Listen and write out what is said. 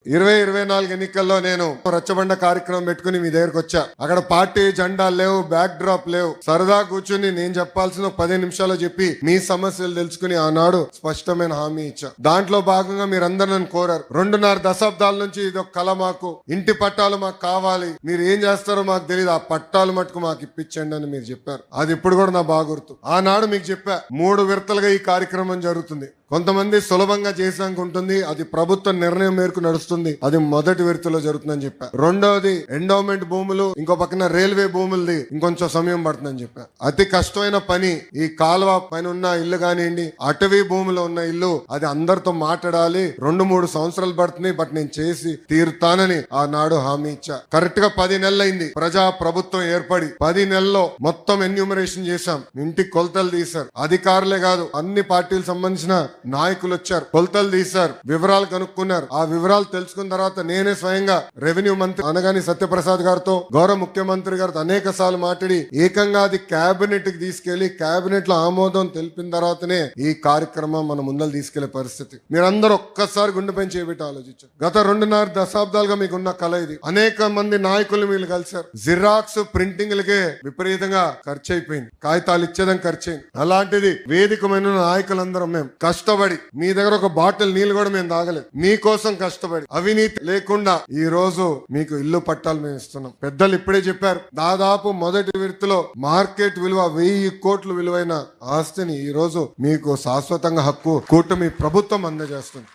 2024 ఎన్నికల్లో నేను రచ్చబండ కార్యక్రమం పెట్టుకుని మీ దగ్గరకు వచ్చా. అక్కడ పార్టీ జెండాలు లేవు, బ్యాక్ డ్రాప్ లేవు. సరదా కూర్చుని నేను చెప్పాల్సిన 10 నిమిషాలు చెప్పి మీ సమస్యలు తెలుసుకుని ఆనాడు స్పష్టమైన హామీ ఇచ్చా. దాంట్లో భాగంగా మీరందరూ నన్ను కోరారు. 2.5 దశాబ్దాల నుంచి ఇది ఒక కళ, మాకు ఇంటి పట్టాలు మాకు కావాలి, మీరు ఏం చేస్తారో మాకు తెలియదు, ఆ పట్టాలు మటుకు మాకు ఇప్పించండి అని మీరు చెప్పారు. అది ఇప్పుడు కూడా నా బాగా గుర్తు. ఆనాడు మీకు చెప్పా 3 విడతలుగా ఈ కార్యక్రమం జరుగుతుంది. కొంతమంది సులభంగా చేసాక ఉంటుంది, అది ప్రభుత్వ నిర్ణయం మేరకు నడుస్తుంది. అది మొదటి విడతలో జరుగుతుందని చెప్పా. రెండవది ఎండోమెంట్ భూములు, ఇంకో పక్కన రైల్వే భూములది ఇంకొంచెం సమయం పడుతుందని చెప్పా. అతి కష్టమైన పని ఈ కాలువ పైన ఉన్న ఇల్లు కానివ్వండి, అటవీ భూమిలో ఉన్న ఇల్లు, అది అందరితో మాట్లాడాలి. 2-3 సంవత్సరాలు పడుతుంది, బట్ నేను చేసి తీరుతానని ఆనాడు హామీ ఇచ్చా. కరెక్ట్ గా 10 నెలలు అయింది ప్రజా ప్రభుత్వం ఏర్పడి. 10 నెలల్లో మొత్తం ఎన్యూమరేషన్ చేశాం, ఇంటికి కొలతలు తీశారు. అధికారులే కాదు, అన్ని పార్టీలకు సంబంధించిన నాయకులు వచ్చారు, కొలతలు తీశారు, వివరాలు కనుక్కున్నారు. ఆ వివరాలు తెలుసుకున్న తర్వాత నేనే స్వయంగా రెవెన్యూ మంత్రి అనగాని సత్యప్రసాద్ గారితో, గౌరవ ముఖ్యమంత్రి గారితో అనేక సార్లు మాట్లాడి ఏకంగా అది కేబినెట్ కి తీసుకెళ్లి కేబినెట్ లో ఆమోదం తెలిపిన తర్వాతనే ఈ కార్యక్రమం మన ముందలు తీసుకెళ్లే పరిస్థితి. మీరందరూ ఒక్కసారి గుండెపై చేయబెట్టి ఆలోచించారు. గత 2.5 దశాబ్దాలుగా మీకున్న కళ ఇది. అనేక మంది నాయకులు మీరు కలిశారు. జిరాక్స్ ప్రింటింగ్లకే విపరీతంగా ఖర్చు అయిపోయింది, కాగితాలు ఇచ్చేదానికి ఖర్చు అయింది. అలాంటిది వేదికమైన నాయకులందరం మేము కష్టపడి, మీ దగ్గర ఒక బాటిల్ నీళ్ళు కూడా మేము తాగలేదు, మీకోసం కష్టపడి అవినీతి లేకుండా ఈ రోజు మీకు ఇల్లు పట్టాలు మేము ఇస్తున్నాం. పెద్దలు ఇప్పుడే చెప్పారు, దాదాపు మొదటి విడతలో మార్కెట్ విలువ 1000 కోట్ల విలువైన ఆస్తిని ఈ రోజు మీకు శాశ్వతంగా హక్కు కూటమి ప్రభుత్వం అందజేస్తుంది.